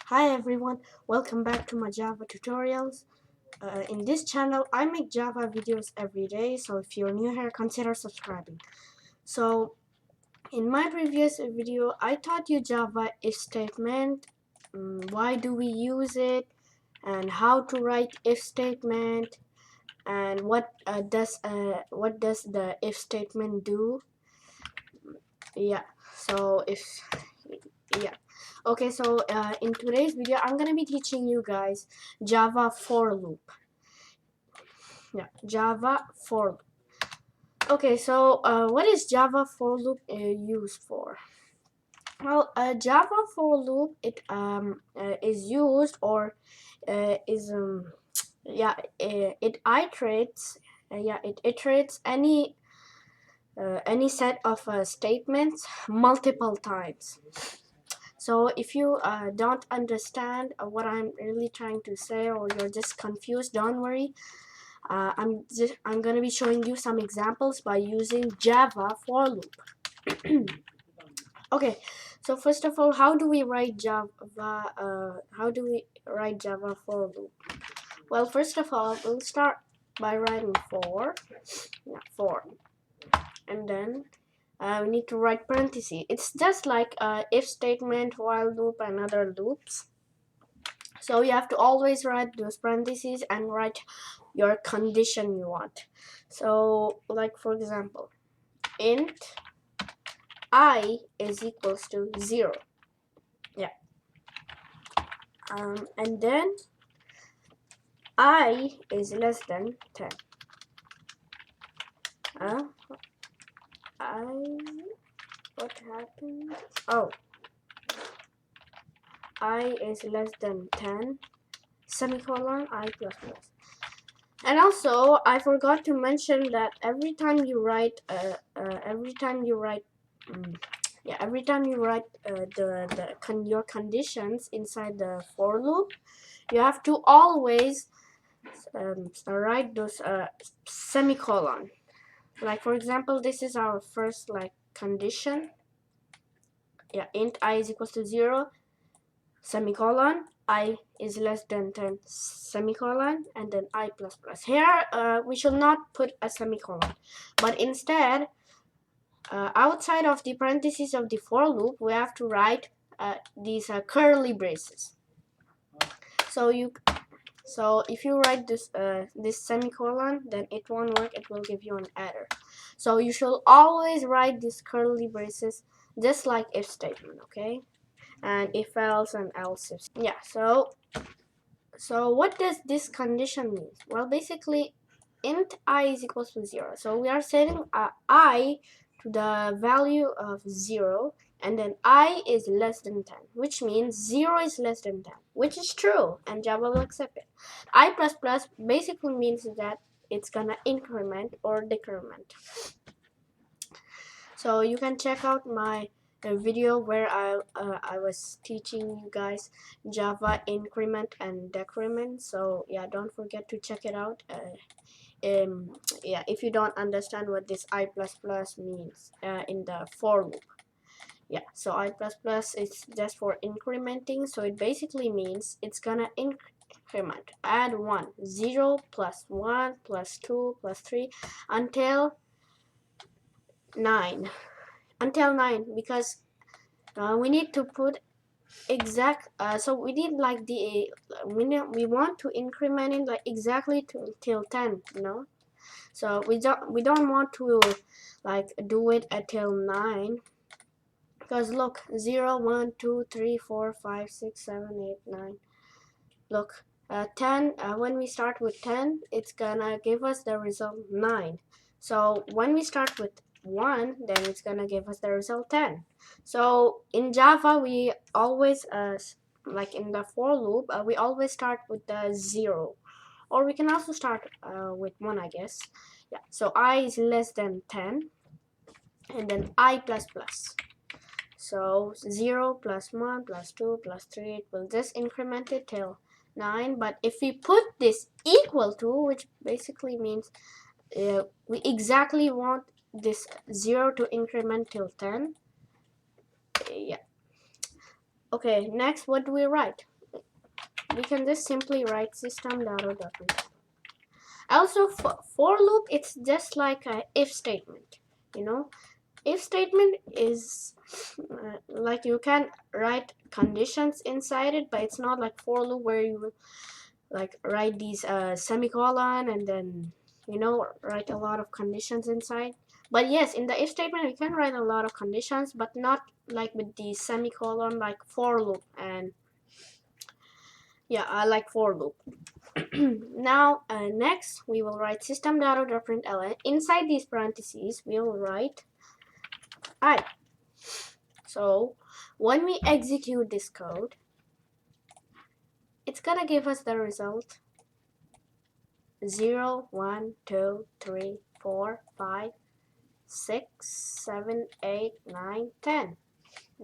Hi everyone, welcome back to my Java tutorials. In this channel, I make Java videos every day, so if you're new here, consider subscribing. So, in my previous video, I taught you Java if statement, why do we use it, and how to write if statement, and what does the if statement do. Yeah, so okay, so in today's video I'm gonna be teaching you guys Java for loop. Java for loop. Okay, so what is Java for loop used for? Well, Java for loop is used or is it iterates it iterates any set of statements multiple times. So if you don't understand what I'm really trying to say, or you're just confused, don't worry. I'm gonna be showing you some examples by using Java for loop. Okay, so first of all, how do we write Java? How do we write Java for loop? Well, first of all, we'll start by writing for, and then we need to write parentheses. It's just like if statement, while loop, and other loops. So you have to always write those parentheses and write your condition you want. So like for example, int I is equals to 0. Yeah. And then I is less than 10. What happened? Oh, I is less than 10, semicolon, I plus plus. And also, I forgot to mention that every time you write your conditions inside the for loop, you have to always write those semicolon. Like for example, this is our first condition. Yeah, int I is equals to 0, semicolon, I is less than 10, semicolon, and then I plus plus. Here we should not put a semicolon, but instead outside of the parentheses of the for loop, we have to write these curly braces. So if you write this semicolon, then it won't work. It will give you an error. So you should always write these curly braces, just like if statement, okay? And if else and else if. Yeah. So what does this condition mean? Well, basically, int I is equals to 0. So we are setting I to the value of 0, and then I is less than 10, which means 0 is less than 10, which is true, and Java will accept it. I plus plus basically means that it's gonna increment or decrement. So you can check out my video where I was teaching you guys Java increment and decrement. So yeah, don't forget to check it out. Yeah, if you don't understand what this I plus plus means in the for loop. Yeah, so I plus plus is just for incrementing. So it basically means it's gonna increment, add 1, 0 plus 1 plus 2 plus 3 until 9. Until 9, because we need to put exact so we need like the we want to increment it like exactly till 10, you know. So we don't want to like do it until 9, because look, 0 1 2 3 4 5 6 7 8 9. Look, 10 when we start with 10, it's gonna give us the result 9. So when we start with 1, then it's gonna give us the result 10. So in Java, we always like in the for loop, we always start with the 0, or we can also start with 1, I guess. Yeah, so I is less than 10, and then I plus plus. So 0 plus 1 plus 2 plus 3, it will just increment it till 9. But if we put this equal to, which basically means we exactly want this 0 to increment till 10. Yeah. Okay, next, what do we write? we can just simply write system.out.println. Also, for loop, it's just like a if statement. You know, if statement is like you can write conditions inside it, but it's not like for loop where you like write these semicolon and then write a lot of conditions inside. But yes, in the if statement we can write a lot of conditions, but not like with the semicolon like for loop. And yeah, I like for loop. Now next we will write system.out.println. Inside these parentheses we will write I. So when we execute this code, it's gonna give us the result 0, 1, 2, 3, 4, 5, 6, 7, 8, 9, 10.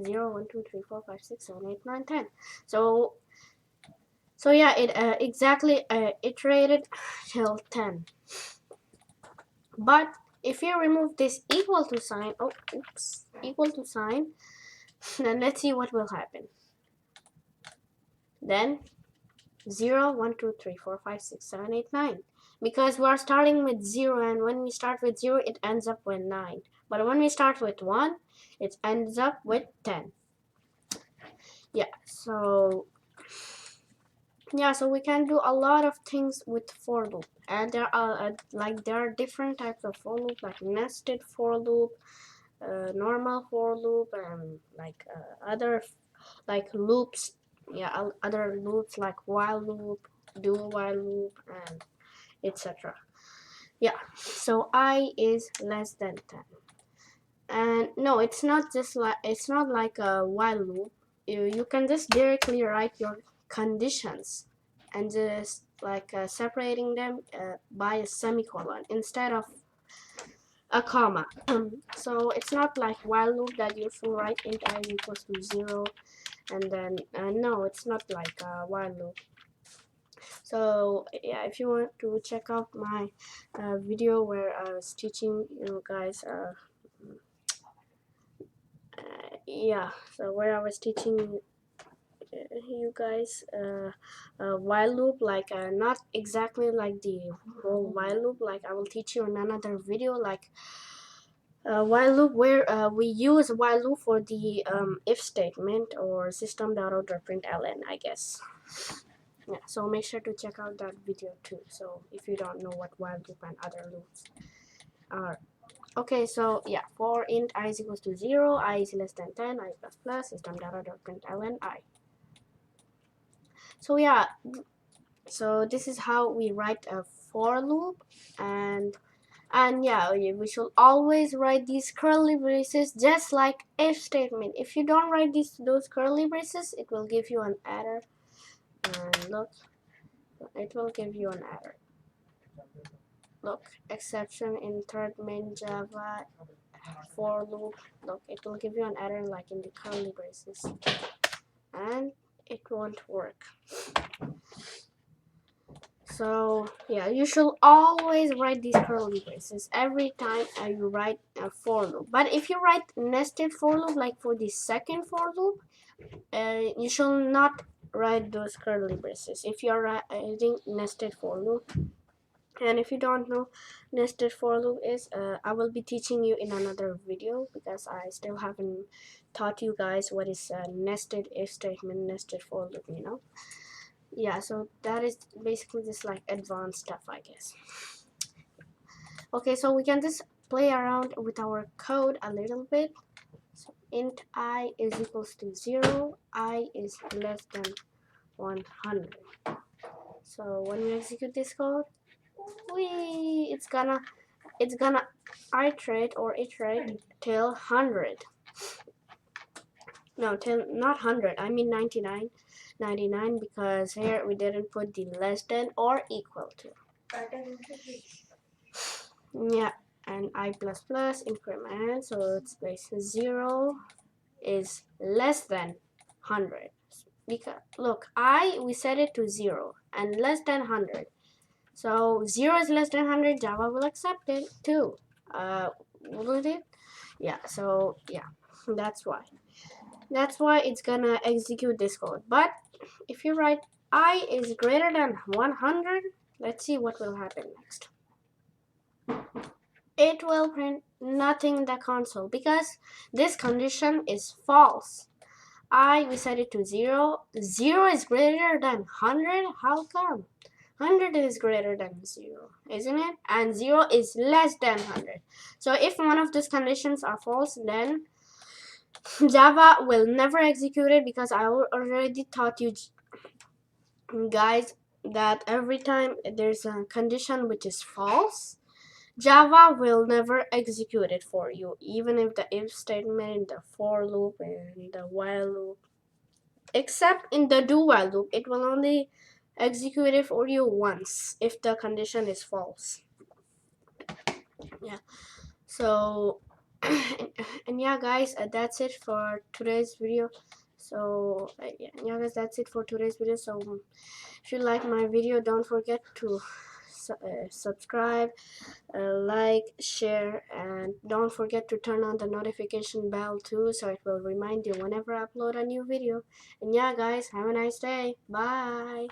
0, 1, 2, 3, 4, 5, 6, 7, 8, 9, 10. So yeah, it exactly iterated till 10. But if you remove this equal to sign, equal to sign, then let's see what will happen. Then 0, 1, 2, 3, 4, 5, 6, 7, 8, 9. Because we are starting with 0, and when we start with 0, it ends up with 9. But when we start with 1, it ends up with 10. Yeah, so we can do a lot of things with for loop. And there are different types of for loop, like nested for loop, normal for loop, and like other like loops. Yeah, other loops like while loop, do while loop, and etc. Yeah, so I is less than 10. And no, it's not like a while loop. You can just directly write your conditions and just like separating them by a semicolon instead of a comma. So it's not like while loop that you should write int I equals to 0, and then no, it's not like a while loop. So yeah, if you want to check out my video where I was teaching you guys yeah, so where I was teaching you guys while loop, like not exactly like the whole while loop, like I will teach you in another video, like while loop where we use while loop for the if statement or system.out.println, I guess. Yeah, so make sure to check out that video too, so if you don't know what while loop and other loops are. Okay, so yeah, for int I is equals to 0, I is less than 10, I plus plus, system.out.println I. So yeah, so this is how we write a for loop. And yeah, we should always write these curly braces just like if statement. If you don't write those curly braces, it will give you an error. And look, it will give you an error. Look, exception in third main Java for loop. Look, it will give you an error like in the curly braces, and it won't work. So yeah, you should always write these curly braces every time you write a for loop. But if you write nested for loop, like for the second for loop, you should not write those curly braces if you are writing nested for loop. And if you don't know nested for loop is, I will be teaching you in another video, because I still haven't taught you guys what is nested if statement, nested for loop, yeah, so that is basically just like advanced stuff, I guess. Okay, so we can just play around with our code a little bit. So int I is equals to 0, I is less than 100. So when we execute this code, it's gonna iterate till 100. No, till not 100, I mean 99, because here we didn't put the less than or equal to. Yeah, and I plus plus increment, so it's basically 0 is less than 100. Because look, we set it to 0 and less than 100. So 0 is less than 100, Java will accept it too. Won't it? Yeah, so yeah, that's why it's gonna execute this code. But if you write I is greater than 100, let's see what will happen next. It will print nothing in the console because this condition is false. We set it to 0. 0 is greater than 100. How come? 100 is greater than 0, isn't it? And 0 is less than 100. So if one of these conditions are false, then Java will never execute it, because I already taught you guys that every time there's a condition which is false, Java will never execute it for you, even if the if statement, the for loop, and the while loop. Except in the do while loop, it will only execute it for you once if the condition is false. Yeah. So, and yeah, guys, that's it for today's video. So, yeah, guys, that's it for today's video. So, if you like my video, don't forget to subscribe, like, share, and don't forget to turn on the notification bell too, so it will remind you whenever I upload a new video. And yeah, guys, have a nice day. Bye.